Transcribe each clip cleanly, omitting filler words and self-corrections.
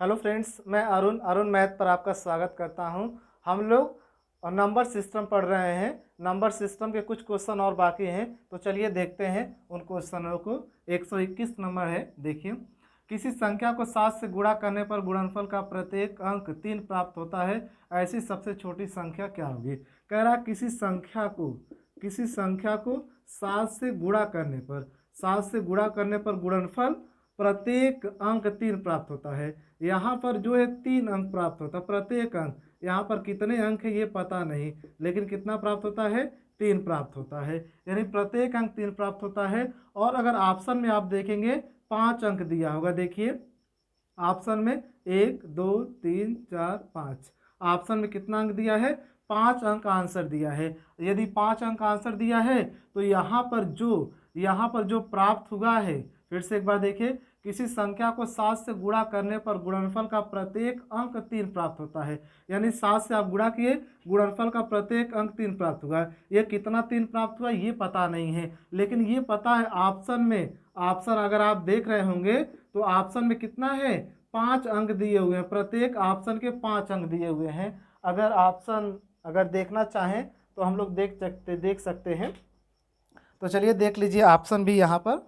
Hello friends, मैं Arun math पर आपका स्वागत करता हूं। हम लोग नंबर सिस्टम पढ़ रहे हैं। नंबर सिस्टम के कुछ क्वेश्चन और बाकी हैं, तो चलिए देखते हैं उन क्वेश्चनों को। 121 नंबर है। देखिए, किसी संख्या को 7 से गुणा करने पर गुणनफल का प्रत्येक अंक 3 प्राप्त होता है। ऐसी सबसे छोटी संख्या क्या होगी? कह रहा किसी संख्या को 7 से गुणा करने पर 7 से गुणा करने पर गुणनफल प्रत्येक अंक 3 प्राप्त होता है। यहाँ पर जो है 3 अंक प्राप्त होता है प्रत्येक अंक। यहाँ पर कितने अंक है ये पता नहीं, लेकिन कितना प्राप्त होता है? 3 प्राप्त होता है, यानी प्रत्येक अंक 3 प्राप्त होता है। और अगर ऑप्शन में आप देखेंगे 5 अंक दिया होगा। देखिए ऑप्शन में 1 2 3 4 5, ऑप्शन में कितना अंक दिया है? 5 अंक आंसर दिया है। यदि 5 अंक आंसर दिया है तो यहाँ पर जो प्राप्त हुआ है, फिर से एक बार देखिए, किसी संख्या को 7 से गुणा करने पर गुणनफल का प्रत्येक अंक 3 प्राप्त होता है। यानी 7 से आप गुणा किए, गुणनफल का प्रत्येक अंक 3 प्राप्त हुआ। ये कितना 3 प्राप्त हुआ ये पता नहीं है, लेकिन ये पता है ऑप्शन में। ऑप्शन अगर आप देख रहे होंगे तो ऑप्शन में कितना है? 5 अंक दिए हुए हैं। प्रत्येक ऑप्शन के 5 अंक दिए हुए हैं। अगर ऑप्शन अगर देखना चाहें तो हम लोग देख सकते हैं। तो चलिए देख लीजिए ऑप्शन भी यहाँ पर।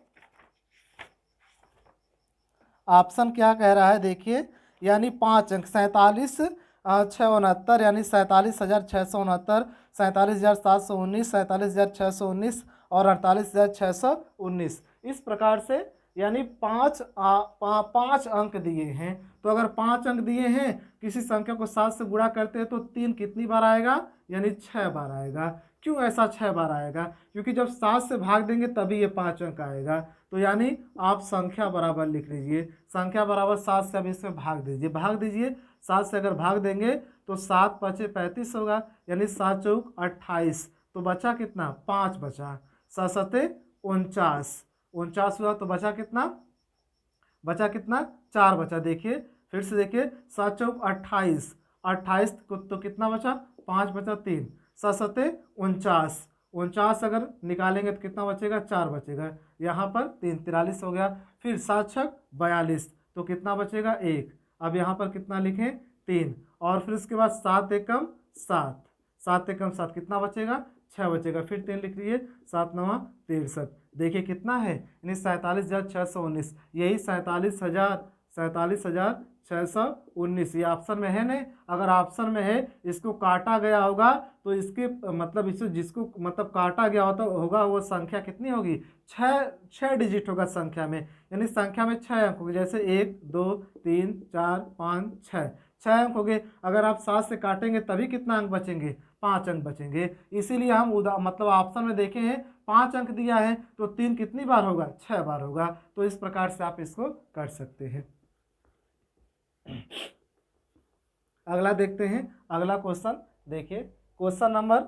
ऑप्शन क्या कह रहा है देखिए, यानी 5 अंक 47,669, यानी 47,669, 47,719, 47,619 और 48,619। इस प्रकार से यानी 5 अंक दिए हैं। तो अगर 5 अंक दिए हैं, किसी संख्या को 7 से गुणा करते हैं तो 3 कितनी बार आएगा? यानी 6 बार आएगा। क्यों ऐसा 6 बार आएगा? क्योंकि जब 7 से भाग देंगे तभी ये 5 अंक आएगा। तो यानी आप संख्या बराबर लिख लीजिए, संख्या बराबर 7 से अब इसमें भाग दीजिए। 7 से अगर भाग देंगे तो 7 5 35 होगा, यानी 7 चौक 28। तो बचा कितना? 5 बचा। 7 7 49, 49 हुआ तो बचा कितना? 4 बचा। देखिए फिर से देखिए, 7 चौक 28, 28 को तो कितना बचा? 5 बचा 3। 7 7 49, 49 अगर निकालेंगे तो कितना बचेगा? 4 बचेगा। यहाँ पर 3 43 हो गया। फिर 7 6 42, तो कितना बचेगा? 1। अब यहाँ पर कितना लिखें? 3। और फिर उसके बाद 7 एकम 7, 7 एकम 7 कितना बचेगा? 6 बचेगा। फिर 3 लिख लीजिए, 7 9 63। देखिए कितना है? यानी 47,619। यही 47,619 ये ऑप्शन में है नहीं। अगर ऑप्शन में है, इसको काटा गया होगा तो इसके मतलब इसे जिसको मतलब काटा गया होगा वो संख्या कितनी होगी? 6 डिजिट होगा संख्या में, यानी संख्या में 6 अंक होंगे। जैसे 1 2 3 4 5 6, 6 अंक हो गए। अगर आप 7 से काटेंगे तभी कितना अंक बचेंगे? 5 अंक बचेंगे। इसीलिए हम मतलब ऑप्शन में देखे हैं 5 अंक दिया है तो 3 कितनी बार होगा? 6 बार होगा। तो इस प्रकार से आप इसको कर सकते हैं। अगला देखते हैं। अगला क्वेश्चन देखिए, क्वेश्चन नंबर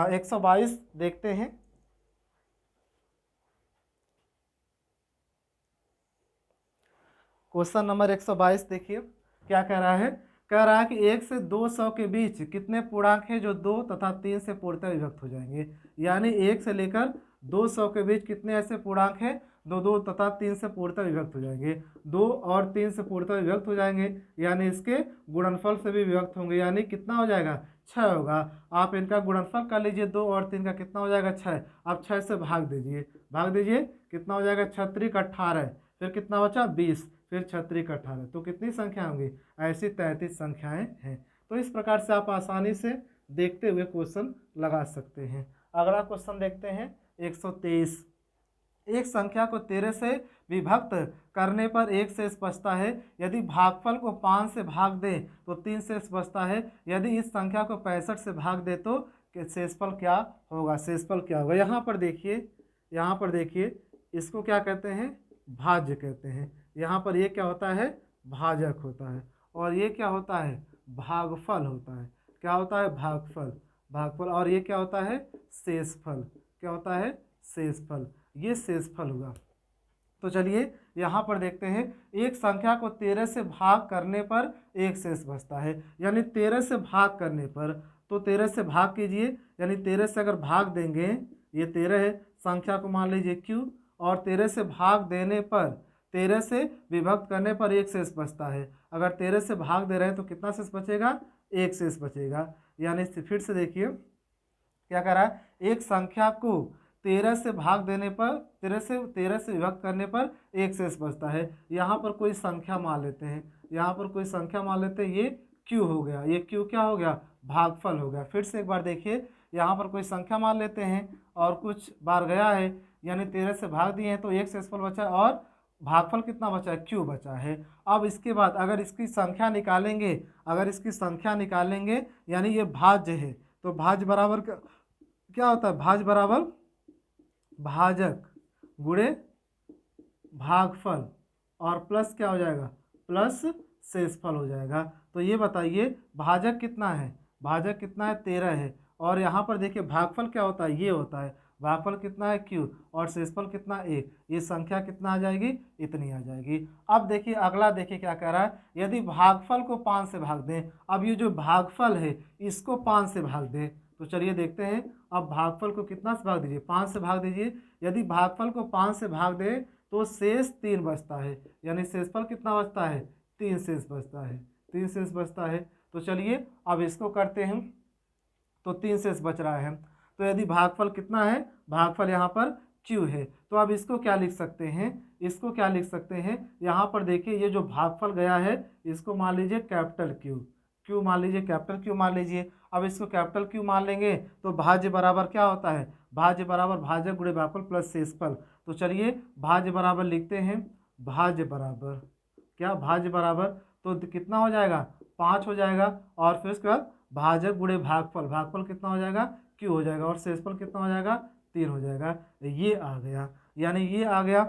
122 देखते हैं। क्वेश्चन नंबर 122 देखिए क्या कह रहा है। कह रहा है कि 1 से 200 के बीच कितने पूर्णांक हैं जो 2 तथा 3 से पूर्णतः विभक्त हो जाएंगे? यानी 1 से लेकर 200 के बीच कितने ऐसे पूर्णांक हैं जो 2 तथा 3 से पूर्णतः विभक्त हो जाएंगे? 2 और 3 से पूर्णतः विभक्त हो जाएंगे, यानी इसके गुणनफल से भी विभक्त होंगे। यानी कितना हो जाएगा? 6 होगा। आप इनका गुणनफल कर लीजिए, 2 और 3 का कितना हो जाएगा? 6। आप 6 से भाग दीजिए कितना हो जाएगा? 6 त्रिक 18, फिर कितना बचा? 20, फिर 6 त्रिक 18, तो कितनी संख्या होंगी? ऐसी 33 संख्याएं हैं। तो इस प्रकार से आप आसानी से देखते हुए क्वेश्चन लगा सकते हैं। अगला क्वेश्चन देखते हैं 123। एक संख्या को 13 से विभक्त करने पर 1 शेष बचता है। यदि भागफल को 5 से भाग दें तो 3 शेष बचता है। यदि इस संख्या को 65 से भाग दे तो शेषफल क्या होगा? शेषफल क्या होगा? यहाँ पर देखिए इसको क्या कहते हैं? भाज्य कहते हैं। यहाँ पर ये क्या होता है? भाजक होता है। और ये क्या होता है? भागफल होता है। क्या होता है? भागफल। और ये क्या होता है? शेषफल। क्या होता है? शेषफल। ये शेषफल हुआ। तो चलिए यहाँ पर देखते हैं, एक संख्या को 13 से भाग करने पर 1 शेष बचता है। यानी 13 से भाग करने पर, तो 13 से भाग कीजिए, यानी 13 से अगर भाग देंगे, ये 13 है, संख्या को मान लीजिए q, और 13 से भाग देने पर 13 से विभक्त करने पर एक शेष बचता है। अगर 13 से भाग दे रहे हैं तो कितना शेष बचेगा, एक शेष बचेगा। यानी फिर से देखिए क्या कह रहा है, एक संख्या को 13 से भाग देने पर 13 से विभक्त करने पर एक शेष बचता है। यहाँ पर कोई संख्या मान लेते हैं, यहाँ पर कोई संख्या मान लेते हैं, ये क्यू हो गया, ये क्यू क्या हो गया, भागफल हो गया। फिर से एक बार देखिए, यहाँ पर कोई संख्या मान लेते हैं और कुछ बार गया है, यानी 13 से भाग दिए हैं तो एक शेषफल बचा और भागफल कितना बचा है, क्यू बचा है। अब इसके बाद अगर इसकी संख्या निकालेंगे, यानी ये भाज्य है, तो भाज्य बराबर क्या होता है, भाज्य बराबर भाजक गुणे भागफल और प्लस क्या हो जाएगा, प्लस शेषफल हो जाएगा। तो ये बताइए भाजक कितना है, 13 है, और यहाँ पर देखिए भागफल क्या होता है, ये होता है, भागफल कितना है, क्यू, और शेषफल कितना, 1। ये संख्या कितना आ जाएगी, इतनी आ जाएगी। अब देखिए अगला, देखिए क्या कह रहा है, यदि भागफल को 5 से भाग दें, अब ये जो भागफल है इसको 5 से भाग दें, तो चलिए देखते हैं। अब भागफल को कितना से भाग दीजिए, 5 से भाग दीजिए। यदि भागफल को 5 से भाग दें तो शेष 3 बचता है, यानी शेषफल कितना बचता है, 3 शेष बचता है, 3 शेष बचता है। तो चलिए अब इसको करते हैं, तो 3 शेष बच रहा है। तो यदि भागफल कितना है, भागफल यहाँ पर क्यू है, तो अब इसको क्या लिख सकते हैं, यहाँ पर देखिए ये जो भागफल गया है इसको मान लीजिए कैपिटल क्यू मान लीजिए, कैपिटल क्यू मान लीजिए। अब इसको कैपिटल क्यू मान लेंगे तो भाज्य बराबर क्या होता है, भाज्य बराबर भाजक गुणे भागफल प्लस शेषफल। तो चलिए भाज्य बराबर लिखते हैं, भाज्य बराबर क्या, भाज्य बराबर तो कितना हो जाएगा, 5 हो जाएगा, और फिर उसके बाद भाजक गुणे भागफल कितना हो जाएगा, क्यू हो जाएगा, और शेषफल कितना हो जाएगा, 3 हो जाएगा। ये आ गया, यानी ये आ गया।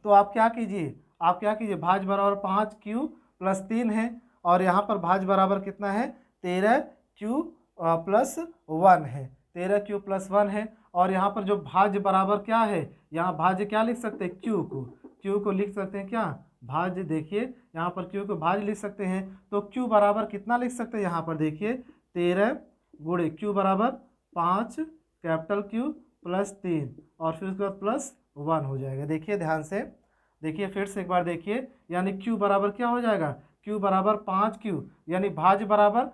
तो आप क्या कीजिए, भाज्य बराबर 5 क्यू प्लस 3 है, और यहाँ पर भाज्य बराबर कितना है, 13 क्यू प्लस 1 है, 13 क्यू प्लस 1 है। और यहाँ पर जो भाज्य बराबर क्या है, यहाँ भाज्य क्या लिख सकते हैं, क्यू को लिख सकते हैं क्या, भाज्य। देखिए यहाँ पर क्यू को भाज्य लिख सकते हैं, तो क्यू बराबर कितना लिख सकते हैं, यहाँ पर देखिए 13 गुणे क्यू बराबर 5 कैपिटल क्यू प्लस 3, और फिर उसके बाद प्लस 1 हो जाएगा। देखिए ध्यान से देखिए, फिर से एक बार देखिए, यानी क्यू बराबर क्या हो जाएगा, क्यू बराबर 5 क्यू, यानी भाज्य बराबर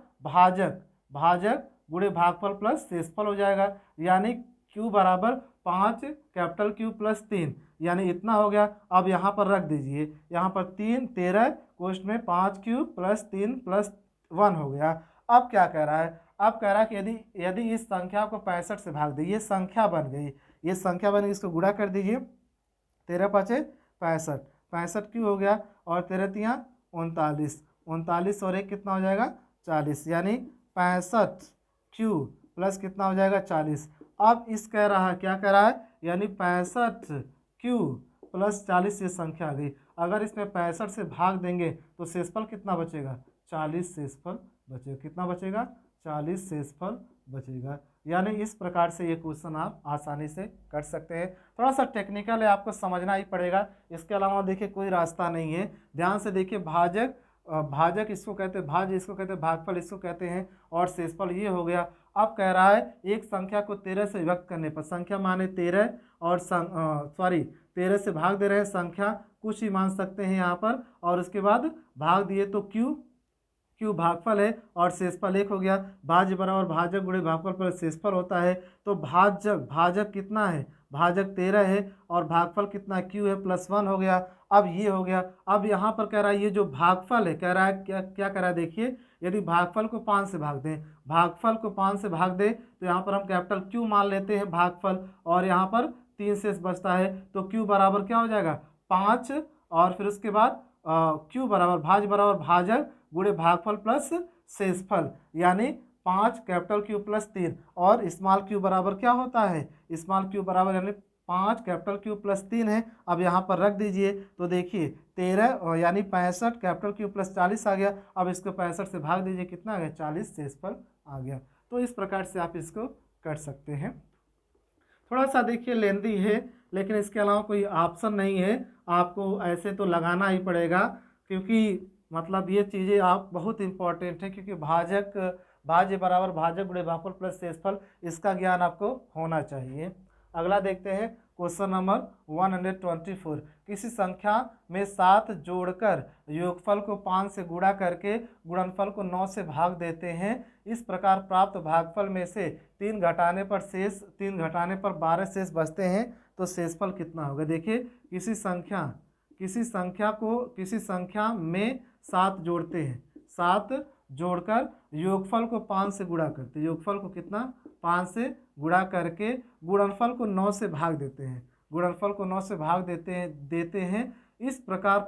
भाजक गुणे भागफल प्लस शेषफल हो जाएगा, यानी क्यू बराबर 5 कैपिटल क्यू प्लस 3, यानी इतना हो गया। अब यहाँ पर रख दीजिए, यहाँ पर 13 कोष्ठ में 5 क्यू प्लस 3 प्लस 1 हो गया। अब क्या कह रहा है, अब कह रहा है कि यदि इस संख्या को 65 से भाग दे, ये संख्या बन गई, इसको गुणा कर दीजिए, 13 5 65, 65 क्यू हो गया, और 13 3 39 और 1 कितना हो जाएगा, 40, यानी 65 क्यू प्लस कितना हो जाएगा, 40। अब इस कह रहा है, क्या कह रहा है, यानी 65 क्यू प्लस 40 ये संख्या आ गई। अगर इसमें 65 से भाग देंगे तो शेषफल कितना बचेगा, 40 शेषफल बचेगा, कितना बचेगा, 40 शेषफल बचेगा। यानी इस प्रकार से ये क्वेश्चन आप आसानी से कर सकते हैं। थोड़ा सा टेक्निकल है, आपको समझना ही पड़ेगा, इसके अलावा देखिए कोई रास्ता नहीं है। ध्यान से देखिए, भाजक इसको कहते हैं, भाज्य इसको कहते हैं, भागफल इसको कहते हैं, और शेषफल ये हो गया। अब कह रहा है एक संख्या को 13 से विभक्त करने पर, संख्या माने 13 और 13 से भाग दे रहे हैं, संख्या कुछ ही मान सकते हैं यहाँ पर, और उसके बाद भाग दिए तो क्यू भागफल है और शेषफल 1 हो गया। भाज्य बराबर भाजक गुणे भागफल पर शेषफल होता है, तो भाजक कितना है, भाजक 13 है, और भागफल कितना, क्यू है, प्लस 1 हो गया। अब ये हो गया। अब यहाँ पर कह रहा है ये जो भागफल है, कह रहा है क्या कह रहा है, देखिए यदि भागफल को 5 से भाग दें, तो यहाँ पर हम कैपिटल क्यू मान लेते हैं भागफल, और यहाँ पर 3 शेष बचता है, तो क्यू बराबर क्या हो जाएगा, 5, और फिर उसके बाद क्यू बराबर भाजक गुणे भागफल प्लस शेषफल, यानी 5 कैपिटल क्यू प्लस 3, और स्मॉल क्यू बराबर क्या होता है, स्मॉल क्यू बराबर यानी 5 कैपिटल क्यू प्लस 3 है। अब यहाँ पर रख दीजिए, तो देखिए 13 यानी 65 कैपिटल क्यू प्लस 40 आ गया। अब इसको 65 से भाग दीजिए, कितना आ गया, 40 शेषफल आ गया। तो इस प्रकार से आप इसको कर सकते हैं। थोड़ा सा देखिए लेंदी है, लेकिन इसके अलावा कोई ऑप्शन नहीं है, आपको ऐसे तो लगाना ही पड़ेगा, क्योंकि मतलब ये चीज़ें आप बहुत इंपॉर्टेंट है, क्योंकि भाज्य बराबर भाजक गुणे भागफल प्लस शेषफल, इसका ज्ञान आपको होना चाहिए। अगला देखते हैं क्वेश्चन नंबर 124, किसी संख्या में 7 जोड़कर योगफल को 5 से गुणा करके गुणनफल को 9 से भाग देते हैं। इस प्रकार प्राप्त भागफल में से 3 घटाने पर 12 शेष बचते हैं, तो शेषफल कितना होगा। देखिए किसी संख्या में 7 जोड़ते हैं, 7 जोड़कर योगफल को 5 से गुणा करते हैं, योगफल को कितना 5 से गुणा करके गुणनफल को 9 से भाग देते हैं, गुणनफल को 9 से भाग देते हैं। इस प्रकार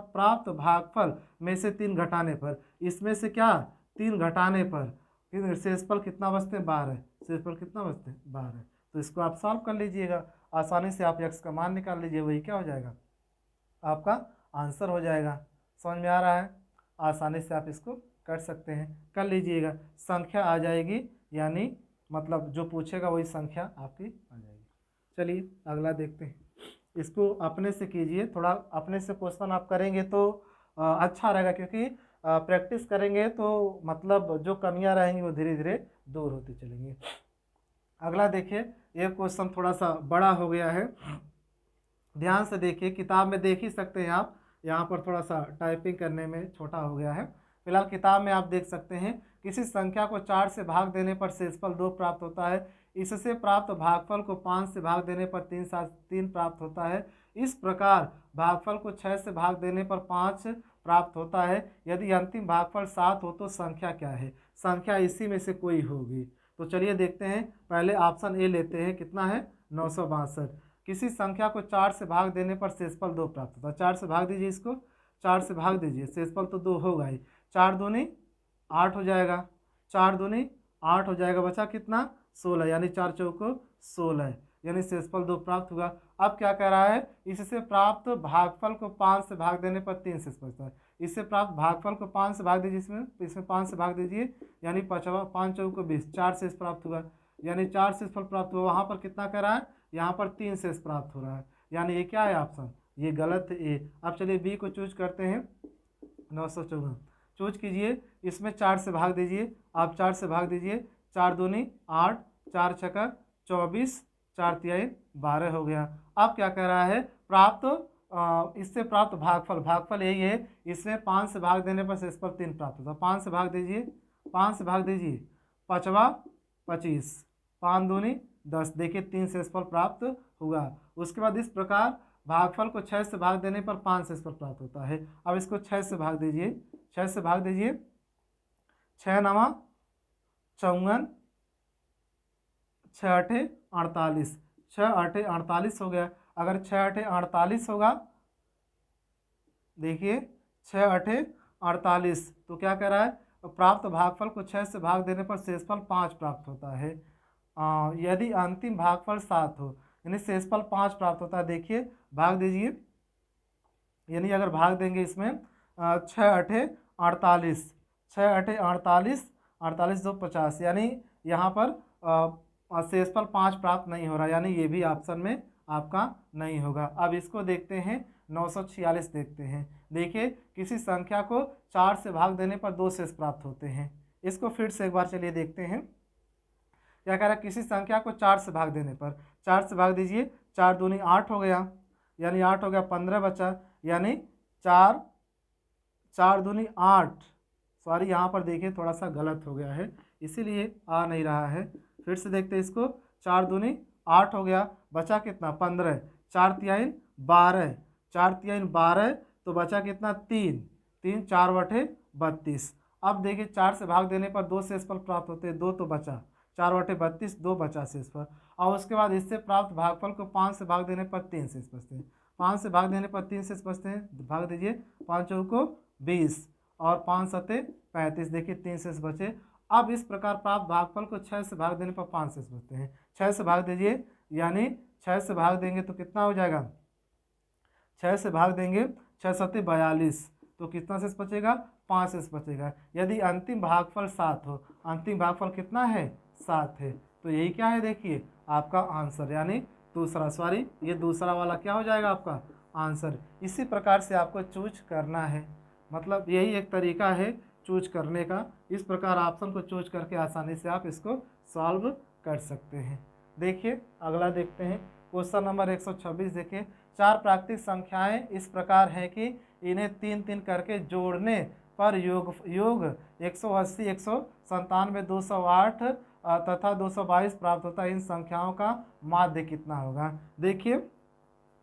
प्राप्त भागफल में से 3 घटाने पर, इसमें से क्या 3 घटाने पर शेषफल कितना बचते हैं 12, शेषफल कितना बचते हैं 12। तो इसको आप सॉल्व कर लीजिएगा, आसानी से आप x का मान निकाल लीजिए, वही क्या हो जाएगा आपका आंसर हो जाएगा। समझ में आ रहा है, आसानी से आप इसको कर सकते हैं, कर लीजिएगा, संख्या आ जाएगी, यानी मतलब जो पूछेगा वही संख्या आपकी आ जाएगी। चलिए अगला देखते हैं, इसको अपने से कीजिए, थोड़ा अपने से क्वेश्चन आप करेंगे तो अच्छा रहेगा, क्योंकि प्रैक्टिस करेंगे तो मतलब जो कमियां रहेंगी वो धीरे धीरे दूर होती चलेंगी। अगला देखिए, ये क्वेश्चन थोड़ा सा बड़ा हो गया है, ध्यान से देखिए, किताब में देख ही सकते हैं आप, यहाँ पर थोड़ा सा टाइपिंग करने में छोटा हो गया है। फिलहाल किताब में आप देख सकते हैं, किसी संख्या को 4 से भाग देने पर शेषफल 2 प्राप्त होता है, इससे प्राप्त भागफल को 5 से भाग देने पर 3 प्राप्त होता है। इस प्रकार भागफल को 6 से भाग देने पर 5 प्राप्त होता है। यदि अंतिम भागफल 7 हो तो संख्या क्या है। संख्या इसी में से कोई होगी। तो चलिए देखते हैं, पहले ऑप्शन ए लेते हैं, कितना है 962। किसी संख्या को 4 से भाग देने पर शेषफल 2 प्राप्त होता है। 4 से भाग दीजिए, इसको 4 से भाग दीजिए, शेषफल तो 2 होगा ही। 4 दूनी 8 हो जाएगा, 4 दूनी 8 हो जाएगा, बचा कितना 16, यानी 4 चौको 16, यानी शेषफल 2 प्राप्त हुआ। अब क्या कह रहा है, इससे प्राप्त भागफल को 5 से भाग देने पर 3 शेष बचता है। इससे प्राप्त भागफल को 5 से भाग दीजिए, इसमें 5 से भाग दीजिए, यानी 5 चौको 20, 4 शेष प्राप्त हुआ, यानी 4 शेषफल प्राप्त हुआ। वहाँ पर कितना कह रहा है, यहाँ पर 3 शेष प्राप्त हो रहा है, यानी ये क्या है ऑप्शन, ये गलत है ए। अब चलिए बी को चूज करते हैं, 954 चूज कीजिए, इसमें 4 से भाग दीजिए, आप 4 से भाग दीजिए, 4 दूनी 8, 4 छक्का 24, 4 तिहाई 12 हो गया। अब क्या कह रहा है, इससे प्राप्त भागफल यही है, इसमें 5 से भाग देने पर शेषफल 3 प्राप्त होता है। 5 से भाग दीजिए, 5 से भाग दीजिए, 5 25, 5 दूनी 10, देखिए 3 शेषफल प्राप्त हुआ। उसके बाद इस प्रकार भागफल को 6 से भाग देने पर 5 शेषफल प्राप्त होता है। अब इसको 6 से भाग दीजिए, 6 से भाग दीजिए, 6 9 54, 6 8 48, 6 8 48 हो गया। अगर 6 8 48 होगा, देखिए 6 8 48, तो क्या कह रहा है, प्राप्त भागफल को 6 से भाग देने पर शेषफल 5 प्राप्त होता है। यदि अंतिम भागफल 7 हो, यानी शेषफल 5 प्राप्त होता है। देखिए भाग दीजिए, यानी अगर भाग देंगे इसमें 6 8 48, 6 8 48, 48 2 50, यानी यहाँ पर शेषफल 5 प्राप्त नहीं हो रहा, यानी ये भी ऑप्शन में आपका नहीं होगा। अब इसको देखते हैं, 946 देखते हैं। देखिए किसी संख्या को 4 से भाग देने पर 2 शेष प्राप्त होते हैं। इसको फिर से एक बार चलिए देखते हैं, क्या कह रहा है, किसी संख्या को 4 से भाग देने पर, 4 से भाग दीजिए, 4 दूनी 8 हो गया, यानी 8 हो गया, 15 बचा, यानी 4 दूनी 8, सॉरी यहाँ पर देखिए थोड़ा सा गलत हो गया है, इसीलिए आ नहीं रहा है। फिर से देखते हैं इसको, 4 दूनी 8 हो गया, बचा कितना 15, 4 तिहाई 12, 4 तिहाई 12, तो बचा कितना 3, 4 बटे 32। अब देखिए 4 से भाग देने पर 2 शेषफल प्राप्त होते हैं, 2 तो बचा, 4 बटे 32, 2 बचा शेषफल। और उसके बाद इससे प्राप्त भागफल को 5 से भाग देने पर 3 शेष बचते हैं। 5 से भाग देने पर 3 शेष बचते हैं, भाग दीजिए, 5 चौको 20 और 5 सते 35, देखिए 3 शेष बचे। अब इस प्रकार प्राप्त भागफल को 6 से भाग देने पर 5 शेष बचते हैं। 6 से भाग दीजिए, यानी 6 से भाग देंगे तो कितना हो जाएगा, 6 से भाग देंगे, 6 सते 42, तो कितना शेष बचेगा, 5 शेष बचेगा। यदि अंतिम भागफल 7 हो, अंतिम भागफल कितना है 7 है, तो यही क्या है, देखिए आपका आंसर, यानी दूसरा, सॉरी ये दूसरा वाला क्या हो जाएगा आपका आंसर। इसी प्रकार से आपको चूज करना है, मतलब यही एक तरीका है चूज करने का। इस प्रकार ऑप्शन को चूज करके आसानी से आप इसको सॉल्व कर सकते हैं। देखिए अगला देखते हैं क्वेश्चन नंबर 126। देखिए 4 प्राकृतिक संख्याएं इस प्रकार हैं कि इन्हें 3-3 करके जोड़ने पर योग 180, 197, 208 तथा 222 प्राप्त होता है। इन संख्याओं का माध्य कितना होगा। देखिए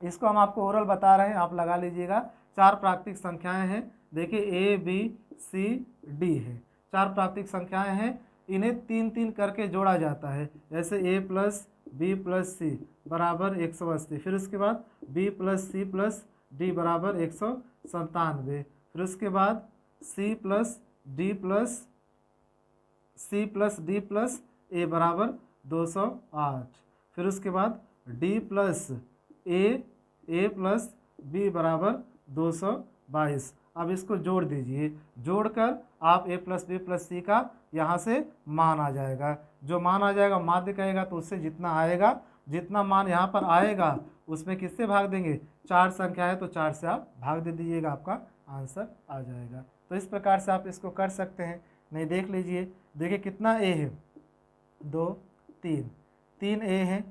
इसको हम आपको ओरल बता रहे हैं, आप लगा लीजिएगा। 4 प्राकृतिक संख्याएं हैं। देखिए ए बी सी डी है, 4 प्राकृतिक संख्याएं हैं। इन्हें 3-3 करके जोड़ा जाता है। जैसे a plus B plus C बराबर 180, फिर उसके बाद b plus C plus D बराबर 197, फिर उसके बाद c plus D plus C plus D plus A बराबर 208, फिर उसके बाद d plus A plus B बराबर 222। अब इसको जोड़ दीजिए, जोड़कर आप a plus B plus C का यहाँ से मान आ जाएगा। जो मान आ जाएगा माध्य कहेगा, तो उससे जितना आएगा, जितना मान यहाँ पर आएगा उसमें किससे भाग देंगे, 4 संख्या है तो 4 से आप भाग दे दीजिएगा, आपका आंसर आ जाएगा। तो इस प्रकार से आप इसको कर सकते हैं। नहीं देख लीजिए, देखिए कितना a है, 2 3 a है,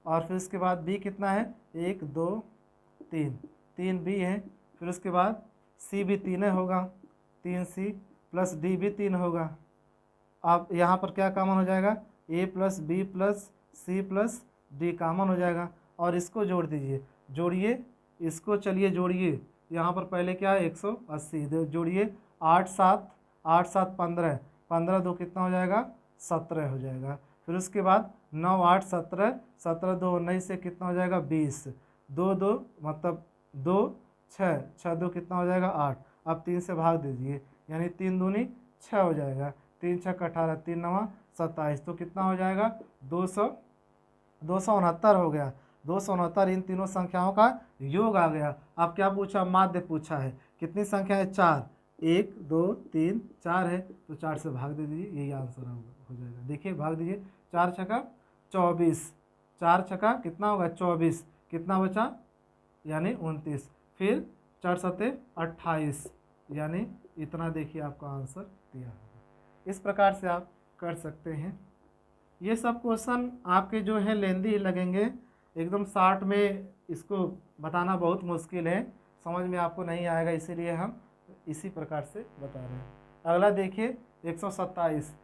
और फिर उसके बाद b कितना है, 1 2 3 b है, फिर उसके बाद c भी 3 होगा, 3c प्लस d भी 3 होगा। अब यहाँ पर क्या कॉमन हो जाएगा, a plus B plus C plus D common हो जाएगा, और इसको जोड़ दीजिए, जोड़िए इसको, चलिए जोड़िए। यहाँ पर पहले क्या है 180, जोड़िए 8 7 8 7 15, 15 2 कितना हो जाएगा, 17 हो जाएगा। फिर उसके बाद 9 8 17, 17 2 19 से कितना हो जाएगा 20, 2 2 मतलब 2 6 6 2 कितना हो जाएगा 8। अब 3 से भाग दीजिए, यानी 3 दूनी 6 हो जाएगा, 3 6 18, 3 9 27, तो कितना हो जाएगा 269 हो गया। 269 इन तीनों संख्याओं का योग आ गया। अब क्या पूछा, माध्य पूछा है। कितनी संख्या है, 4, 1 2 3 4 है, तो 4 से भाग दे दीजिए, यही आंसर हो जाएगा। देखिए भाग दीजिए, 4 छक्का 24, 4 छक्का कितना होगा 24, कितना बचा यानी 29, फिर 4 सत्ते 28, यानी इतना। देखिए आपका आंसर दिया होगा। इस प्रकार से आप कर सकते हैं। ये सब क्वेश्चन आपके जो है लेंदी ही लगेंगे, एकदम शॉर्ट में इसको बताना बहुत मुश्किल है, समझ में आपको नहीं आएगा, इसीलिए हम इसी प्रकार से बता रहे हैं। अगला देखिए 127।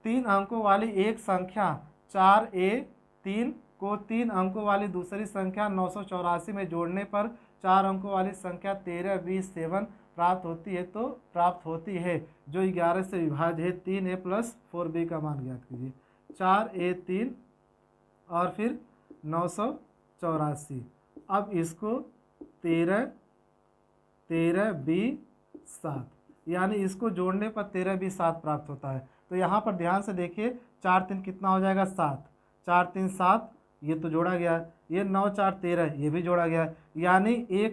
3 अंकों वाली एक संख्या 4a3 को 3 अंकों वाली दूसरी संख्या 984 में जोड़ने पर 4 अंकों वाली संख्या 13b7 प्राप्त होती है, तो प्राप्त होती है जो 11 से विभाज्य है। 3a प्लस 4b का मान ज्ञात कीजिए। 4a3 और फिर 984, अब इसको 13b7, यानी इसको जोड़ने पर 13b7 प्राप्त होता है। तो यहाँ पर ध्यान से देखिए, 4 3 कितना हो जाएगा 7, 4 3 7, ये तो जोड़ा गया। ये 9 4 13, ये भी जोड़ा गया, यानी a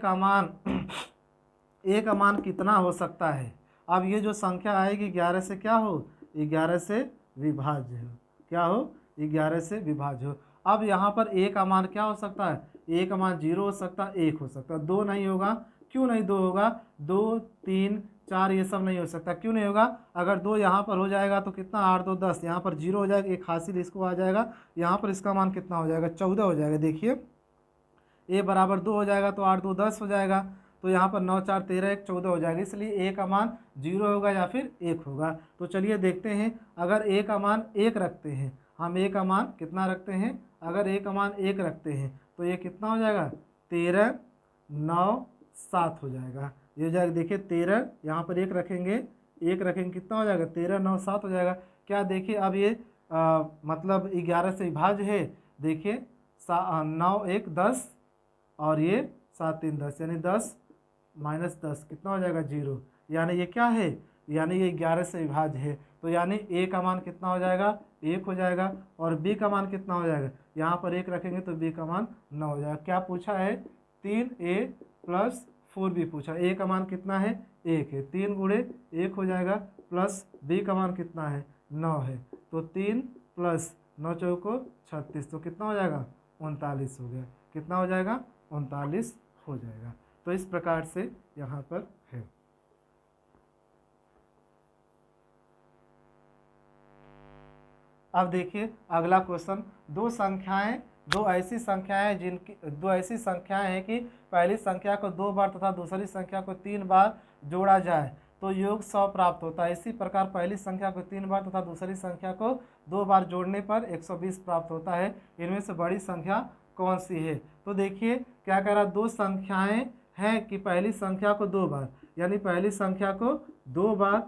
का मान कितना हो सकता है। अब ये जो संख्या आएगी 11 से क्या हो, 11 से विभाज्य हो, क्या हो 11 से विभाज्य हो। अब यहाँ पर a का मान क्या हो सकता है, a का मान 0 हो सकता है, 1 हो सकता है, 2 नहीं होगा। क्यों नहीं 2 होगा, 2 3 4 ये सब नहीं हो सकता। क्यों नहीं होगा, अगर 2 यहाँ पर हो जाएगा तो कितना 8 2 10, यहाँ पर 0 हो जाएगा, एक हासिल इसको आ जाएगा, यहाँ पर इसका मान कितना हो जाएगा 14 हो जाएगा। देखिए a बराबर 2 हो जाएगा तो 8 2 10 हो जाएगा, तो यहाँ पर 9 4 13 1 14 हो जाएगा, इसलिए a का मान 0 होगा या फिर 1 होगा। तो चलिए देखते हैं, अगर a का मान 1 रखते हैं, हम a का मान कितना रखते हैं, अगर a का मान 1 रखते हैं तो ये कितना हो जाएगा 13 9 7 हो जाएगा। ये हो जाएगा, देखिए 13 यहाँ पर 1 रखेंगे, 1 रखेंगे कितना हो जाएगा 13 9 7 हो जाएगा। क्या देखिए अब ये मतलब 11 से विभाज्य है। देखिए 9 1 10 और ये 7 3 10, यानी 10 माइनस 10 कितना हो जाएगा 0, यानी ये क्या है, यानी ये 11 से विभाज्य है। तो यानी a का मान कितना हो जाएगा 1 हो जाएगा, और b का मान कितना हो जाएगा, यहाँ पर 1 रखेंगे तो b का मान 9 हो जाएगा। क्या पूछा है, 3a प्लस 4b पूछा। a का मान कितना है 1 है, 3 गुणे 1 हो जाएगा, प्लस b का मान कितना है 9 है, तो 3 प्लस 9 चौको 36, तो कितना हो जाएगा 39 हो गया। कितना हो जाएगा 39 हो जाएगा। तो इस प्रकार से यहाँ पर है। अब देखिए अगला क्वेश्चन, दो ऐसी संख्याएं हैं कि पहली संख्या को 2 बार तथा दूसरी संख्या को 3 बार जोड़ा जाए तो योग 100 प्राप्त होता है। इसी प्रकार पहली संख्या को 3 बार तथा दूसरी संख्या को 2 बार जोड़ने पर 120 प्राप्त होता है। इनमें से बड़ी संख्या कौन सी है? तो देखिए क्या कह रहा, दो संख्याएं हैं कि पहली संख्या को 2 बार, यानी पहली संख्या को 2 बार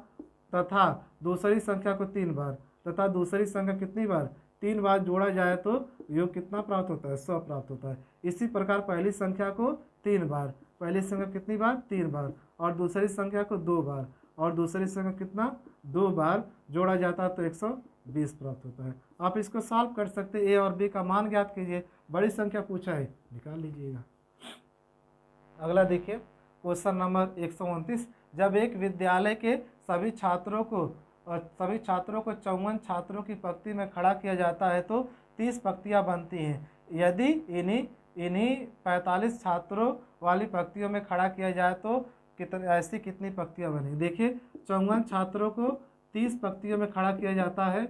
तथा दूसरी संख्या को 3 बार तथा दूसरी संख्या कितनी बार? 3 बार जोड़ा जाए तो योग कितना प्राप्त होता है? 100 प्राप्त होता है। इसी प्रकार पहली संख्या को 3 बार, पहली संख्या कितनी बार? 3 बार, और दूसरी संख्या को 2 बार, और दूसरी संख्या कितना? 2 बार जोड़ा जाता है तो 120 प्राप्त होता है। आप इसको सॉल्व कर सकते हैं। ए और बी का मान ज्ञात कीजिए। बड़ी संख्या पूछा है, निकाल लीजिएगा। अगला देखिए क्वेश्चन नंबर 129, जब एक विद्यालय के सभी छात्रों को 54 छात्रों की पंक्ति में खड़ा किया जाता है तो 30 पंक्तियां बनती हैं। यदि इन्हीं 45 छात्रों वाली पंक्तियों में खड़ा किया जाए तो कितनी पंक्तियां बनेंगी? देखिए 54 छात्रों को 30 पंक्तियों में खड़ा किया जाता है।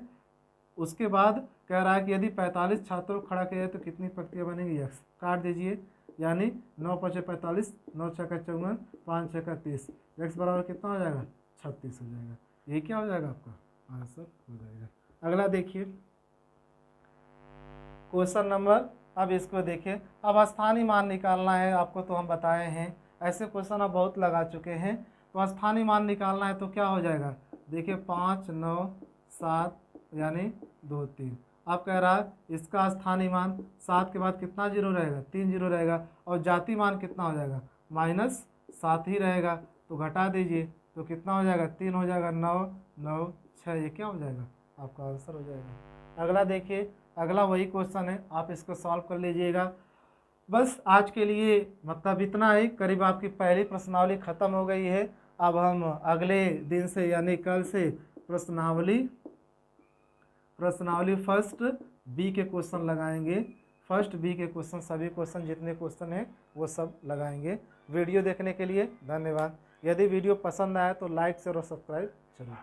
उसके बाद कह रहा है कि यदि 45 छात्रों को खड़ा किया जाए तो कितनी पंक्तियां बनेंगी? यस, काट दीजिए, यानी 9 × 5 = 45, 9 × 6 = 54, 5 × 6 = 30, x बराबर कितना हो जाएगा? 36 हो जाएगा। ये क्या हो जाएगा? आपका आंसर हो जाएगा। अगला देखिए क्वेश्चन नंबर, अब इसको देखिए, अब स्थानीय मान निकालना है आपको, तो हम बताए हैं ऐसे क्वेश्चन आप बहुत लगा चुके हैं। तो स्थानीय मान निकालना है तो क्या हो जाएगा? देखिए 5, 9, 7 यानी 2, 3। अब कह रहा है इसका स्थानीय मान 7 के बाद कितना जीरो रहेगा? 3 जीरो रहेगा, और जाति मान कितना हो जाएगा? -7 ही रहेगा। तो घटा दीजिए तो कितना हो जाएगा? 3 हो जाएगा, 9, 9, 6, ये क्या हो जाएगा? आपका आंसर हो जाएगा। अगला देखिए, अगला वही क्वेश्चन है, आप इसको सॉल्व कर लीजिएगा। बस आज के लिए मतलब इतना ही, करीब आपकी पहली प्रश्नावली ख़त्म हो गई है। अब हम अगले दिन से यानी कल से प्रश्नावली फर्स्ट बी के क्वेश्चन लगाएंगे। फर्स्ट बी के क्वेश्चन, सभी क्वेश्चन जितने क्वेश्चन हैं वो सब लगाएंगे। वीडियो देखने के लिए धन्यवाद। यदि वीडियो पसंद आए तो लाइक शेयर और सब्सक्राइब जरूर।